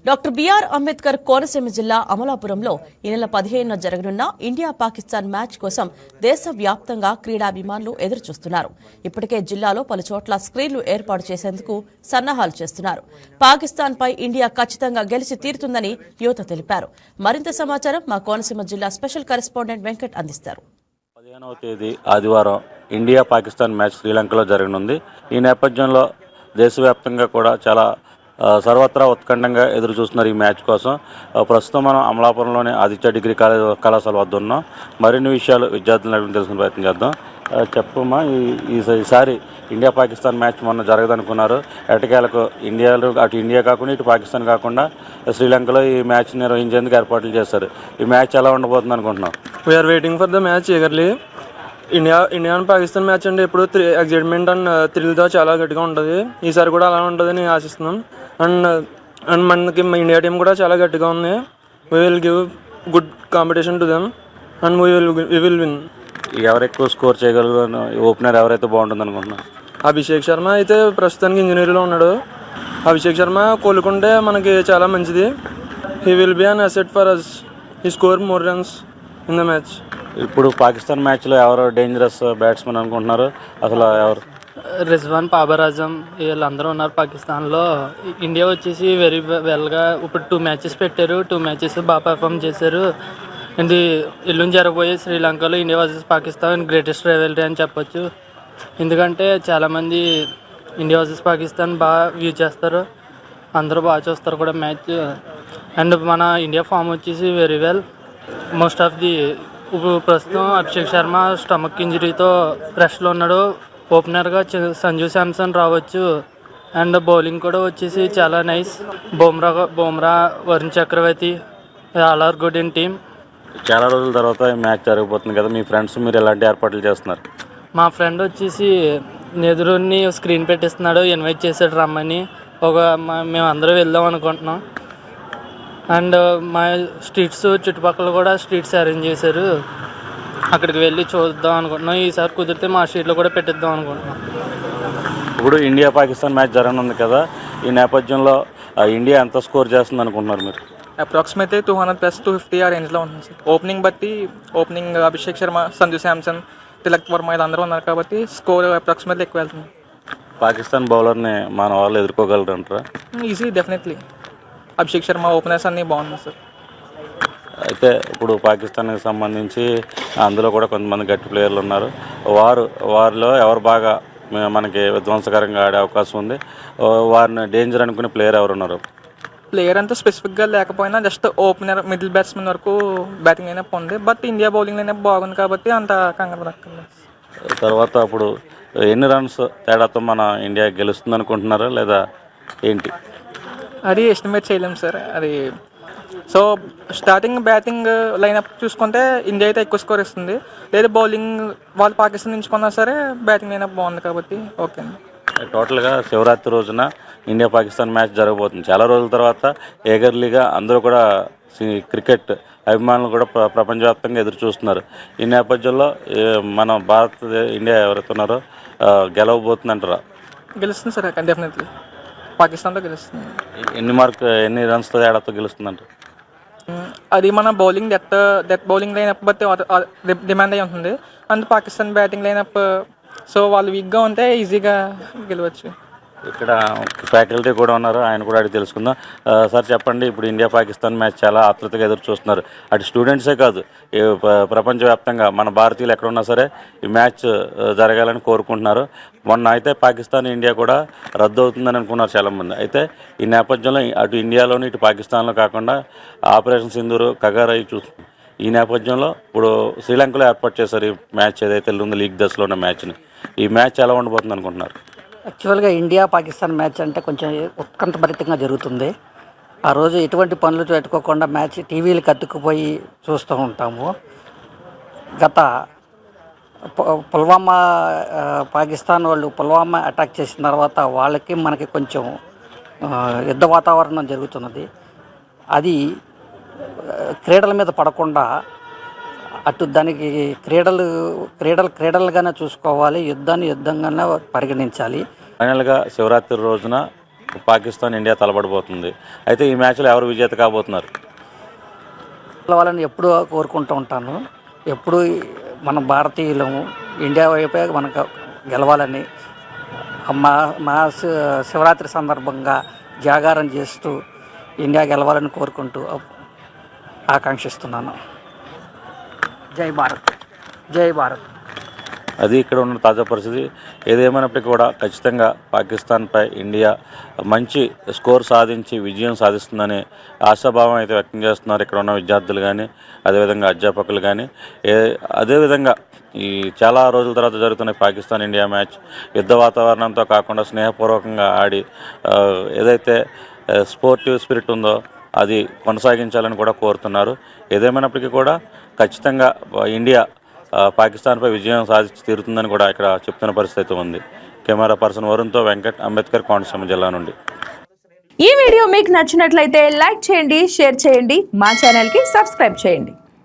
Doctor BR Ambedkar Konaseema జిల్లా అమలాపురంలో ఈ నెల 15న జరగనున్న ఇండియా పాకిస్తాన్ మ్యాచ్ కోసం దేశవ్యాప్తంగా క్రీడాభిమానులు ఎదురుచూస్తున్నారు. ఇప్పటికే జిల్లాలో పలు చోట్ల స్క్రీన్లు ఏర్పాటు చేసేందుకు సన్నాహాలు చేస్తున్నారు. పాకిస్తాన్పై ఇండియా ఖచ్చితంగా గెలిచి తీరుతుందని యువత తెలిపారు. మరింత సమాచారం మా కోనసీమ జిల్లా స్పెషల్ కరెస్పాండెంట్ వెంకట్ అందిస్తారు. 15వ తేదీ ఆదివారం ఇండియా పాకిస్తాన్ మ్యాచ్ శ్రీలంకలో జరగనుంది. ఈ నేపథ్యంలో దేశవ్యాప్తంగా కూడా చాలా సర్వత్రా ఉత్కంఠంగా ఎదురు చూస్తున్నారు ఈ మ్యాచ్ కోసం. ప్రస్తుతం మనం అమలాపురంలోని ఆదిత్య డిగ్రీ కళాశాల వద్ద ఉన్నాం. మరిన్ని విషయాలు విద్యార్థులను అడిగి తెలుసుకునే ప్రయత్నం చేద్దాం. చెప్పమ్మా, ఈసారి ఇండియా పాకిస్తాన్ మ్యాచ్ మొన్న జరగదనుకున్నారు. ఎటకేలకు అటు ఇండియా కాకుండా ఇటు పాకిస్తాన్ కాకుండా శ్రీలంకలో ఈ మ్యాచ్ నిర్వహించేందుకు ఏర్పాట్లు చేశారు. ఈ మ్యాచ్ ఎలా ఉండబోతుంది అనుకుంటున్నాం? We're waiting for the match eagerly. India and Pakistan match అంటే ఎప్పుడు ఎగ్జైట్మెంట్ అండ్ థ్రిల్తో చాలా గట్టిగా ఉంటుంది. ఈసారి కూడా అలా ఉంటుందని ఆశిస్తున్నాం. అండ్ మనకి ఇండియా టీం కూడా చాలా గట్టిగా ఉంది. We will give good competition to them and we will win. ఎవరు ఎక్కువ స్కోర్ చేయగలరు? ఓపెనర్ ఎవరైతే బాగుంటుంది అనుకుంటున్నాం? అభిషేక్ శర్మ అయితే ప్రస్తుతానికి ఇంజనీరింగ్లో ఉన్నాడు. అభిషేక్ శర్మ కోలుకుంటే మనకి చాలా మంచిది. He will be an asset for us. He score more runs in the match. ఇప్పుడు పాకిస్తాన్ మ్యాచ్లో ఎవరు డేంజరస్ బ్యాట్స్మెన్ అనుకుంటున్నారు? అసలు ఎవరు? రిజ్వాన్, బాబర్ ఆజం వీళ్ళందరూ ఉన్నారు పాకిస్తాన్లో. ఇండియా వచ్చేసి వెరీ వెల్గా ఇప్పుడు 2 మ్యాచెస్ పెట్టారు. 2 మ్యాచెస్ బాగా పర్ఫామ్ చేశారు. ఇది ఎల్లుండి జరగబోయే శ్రీలంకలో India versus Pakistan greatest rivalry అని చెప్పొచ్చు. ఎందుకంటే చాలామంది ఇండియా వర్సెస్ పాకిస్తాన్ బాగా వ్యూ చేస్తారు, అందరూ బాగా చూస్తారు కూడా మ్యాచ్. అండ్ మన ఇండియా ఫామ్ వచ్చేసి very well. Most of the ఇప్పుడు ప్రస్తుతం అభిషేక్ శర్మ స్టమక్ ఇంజరీతో రెస్ట్లో ఉన్నాడు. ఓపెనర్గా సంజు శాంసన్ రావచ్చు. అండ్ బౌలింగ్ కూడా వచ్చేసి చాలా nice. Bumrah, Varun Chakravarthy all are good in team. చాలా రోజుల తర్వాత ఈ మ్యాచ్ జరగబోతుంది కదా, మీ ఫ్రెండ్స్ మీరు ఎలాంటి ఏర్పాట్లు చేస్తున్నారు? మా ఫ్రెండ్ వచ్చేసి నెదురుని స్క్రీన్ పెట్టిస్తున్నాడు, ఇన్వైట్ చేశాడు రమ్మని. మేము అందరూ వెళ్దాం అనుకుంటున్నాం. అండ్ మా స్ట్రీట్స్ చుట్టుపక్కల కూడా స్ట్రీట్స్ అరేంజ్ చేశారు. అక్కడికి వెళ్ళి చూద్దాం అనుకుంటున్నాం. ఈసారి కుదిరితే మా స్ట్రీట్లో కూడా పెట్టిద్దాం అనుకుంటున్నాం. ఇప్పుడు ఇండియా పాకిస్తాన్ మ్యాచ్ జరగనుంది కదా, ఈ నేపథ్యంలో ఇండియా ఎంత స్కోర్ చేస్తుంది అనుకుంటున్నారు మీరు? అప్రాక్సిమేట్లీ 200+ 250 ఆ రేంజ్లో ఉంటుంది సార్. ఓపెనింగ్ అభిషేక్ శర్మ, సంజు శాంసన్, తిలక్ వర్మ వీళ్ళందరూ ఉన్నారు కాబట్టి స్కోర్ అప్రాక్సిమేట్లీ ఎక్కువ వెళ్తుంది. పాకిస్తాన్ బౌలర్ని మన వాళ్ళు ఎదుర్కోగలరు అంటారా? Easy, definitely. Abhishek Sharma openers అన్నీ బాగున్నాయి సార్. అయితే ఇప్పుడు పాకిస్తాన్కి సంబంధించి అందులో కూడా కొంతమంది గట్టి ప్లేయర్లు ఉన్నారు. వారిలో ఎవరు బాగా మనకి విధ్వంసకరంగా ఆడే అవకాశం ఉంది? వారిని డేంజర్ అనుకునే ప్లేయర్ ఎవరు ఉన్నారు? ప్లేయర్ అంతా స్పెసిఫిక్గా లేకపోయినా జస్ట్ ఓపెనర్, మిడిల్ బ్యాట్స్మెన్ వరకు బ్యాటింగ్ అయినప్పుడు ఉంది. బట్ ఇండియా బౌలింగ్ అయినా బాగుంది కాబట్టి అంత కంగారు పడక్కర్లేదు. తర్వాత అప్పుడు ఎన్ని రన్స్ తేడాతో మన ఇండియా గెలుస్తుంది అనుకుంటున్నారా లేదా ఏంటి? అది ఎస్టిమేట్ చేయలేము సార్. అది సో స్టార్టింగ్ బ్యాటింగ్ లైనప్ చూసుకుంటే ఇండియా అయితే ఎక్కువ స్కోర్ ఇస్తుంది. లేదా బౌలింగ్ వాళ్ళు పాకిస్తాన్ ఎంచుకున్నా సరే బ్యాటింగ్ లైనప్ బాగుంది కాబట్టి ఓకే అండి. టోటల్గా శివరాత్రి రోజున ఇండియా పాకిస్తాన్ మ్యాచ్ జరగబోతుంది. చాలా రోజుల తర్వాత ఏగర్లీగా అందరూ కూడా క్రికెట్ అభిమానులు కూడా ప్రపంచవ్యాప్తంగా ఎదురు చూస్తున్నారు. ఈ నేపథ్యంలో మన ఇండియా ఎవరైతే ఉన్నారో గెలవబోతుందంటారా? గెలుస్తుంది సార్, డెఫినెట్లీ పాకిస్తాన్తో గెలుస్తుంది. ఎన్ని రన్స్తో తేడాతో గెలుస్తుందంట? అది మన బౌలింగ్ డెత్ బౌలింగ్ లైనప్ బట్టి డిమాండ్ అయి ఉంటుంది. And Pakistan batting lineup so వాళ్ళు వీక్గా ఉంటే ఈజీగా గెలవచ్చు. ఇక్కడ ఫ్యాకల్టీ కూడా ఉన్నారు, ఆయన కూడా అడిగి తెలుసుకుందాం. సార్ చెప్పండి, ఇప్పుడు ఇండియా పాకిస్తాన్ మ్యాచ్ చాలా ఆతృతగా ఎదురు చూస్తున్నారు. అటు స్టూడెంట్సే కాదు, ప్రపంచవ్యాప్తంగా మన భారతీయులు ఎక్కడున్నా సరే ఈ మ్యాచ్ జరగాలని కోరుకుంటున్నారు. మొన్న అయితే పాకిస్తాన్ ఇండియా కూడా రద్దు అవుతుందని అనుకున్నారు చాలామంది. అయితే ఈ నేపథ్యంలో అటు ఇండియాలోని ఇటు పాకిస్తాన్లో కాకుండా ఆపరేషన్ సింధూర్, కగారై చూస్తుంది. ఈ నేపథ్యంలో ఇప్పుడు శ్రీలంకలో ఏర్పాటు చేశారు ఈ మ్యాచ్ ఏదైతే ఉందో లీగ్ దశలో ఉన్న మ్యాచ్ని. ఈ మ్యాచ్ ఎలా ఉండబోతుంది అనుకుంటున్నారు? యాక్చువల్గా ఇండియా పాకిస్తాన్ మ్యాచ్ అంటే కొంచెం ఉత్కంఠభరితంగా జరుగుతుంది. ఆ రోజు ఎటువంటి పనులు పెట్టుకోకుండా మ్యాచ్ టీవీలకు అతుక్కుపోయి చూస్తూ ఉంటాము. గత పుల్వామా పాకిస్తాన్ వాళ్ళు పుల్వామా అటాక్ చేసిన తర్వాత వాళ్ళకి మనకి కొంచెం యుద్ధ వాతావరణం జరుగుతున్నది. అది క్రీడల మీద పడకుండా అటు దానికి క్రీడలుగానే చూసుకోవాలి, యుద్ధాన్ని యుద్ధంగానే పరిగణించాలి. ఫైనల్గా శివరాత్రి రోజున పాకిస్తాన్ ఇండియా తలపడిపోతుంది. అయితే ఈ మ్యాచ్లో ఎవరు విజేత కాబోతున్నారు? వాళ్ళని ఎప్పుడూ కోరుకుంటూ ఉంటాను. ఎప్పుడు మన భారతీయులము ఇండియా వైపే మనకు గెలవాలని మా శివరాత్రి సందర్భంగా జాగారం చేస్తూ ఇండియా గెలవాలని కోరుకుంటూ ఆకాంక్షిస్తున్నాను. జై భారత్, జై భారత్. అది ఇక్కడ ఉన్న తాజా పరిస్థితి. ఏదేమైనప్పటికీ కూడా ఖచ్చితంగా పాకిస్తాన్పై ఇండియా మంచి స్కోర్ సాధించి విజయం సాధిస్తుందని ఆశాభావం అయితే వ్యక్తం చేస్తున్నారు ఇక్కడ ఉన్న విద్యార్థులు కానీ, అదేవిధంగా అధ్యాపకులు కానీ. అదేవిధంగా ఈ చాలా రోజుల తర్వాత జరుగుతున్న పాకిస్తాన్ ఇండియా మ్యాచ్ యుద్ధ వాతావరణంతో కాకుండా స్నేహపూర్వకంగా ఆడి ఏదైతే స్పోర్టివ్ స్పిరిట్ ఉందో అది కొనసాగించాలని కూడా కోరుతున్నారు. ఏదేమైనప్పటికీ కూడా ఖచ్చితంగా ఇండియా పాకిస్తాన్పై విజయం సాధించి తీరుతుందని కూడా ఇక్కడ చెప్తున్న పరిస్థితి ఉంది. కెమెరా పర్సన్ వరుణ్తో వెంకట్, అంబేద్కర్, కోనసీమ జిల్లా నుండి. ఈ వీడియో మీకు నచ్చినట్లయితే లైక్ చేయండి, షేర్ చేయండి, మా ఛానల్కి సబ్స్క్రైబ్ చేయండి.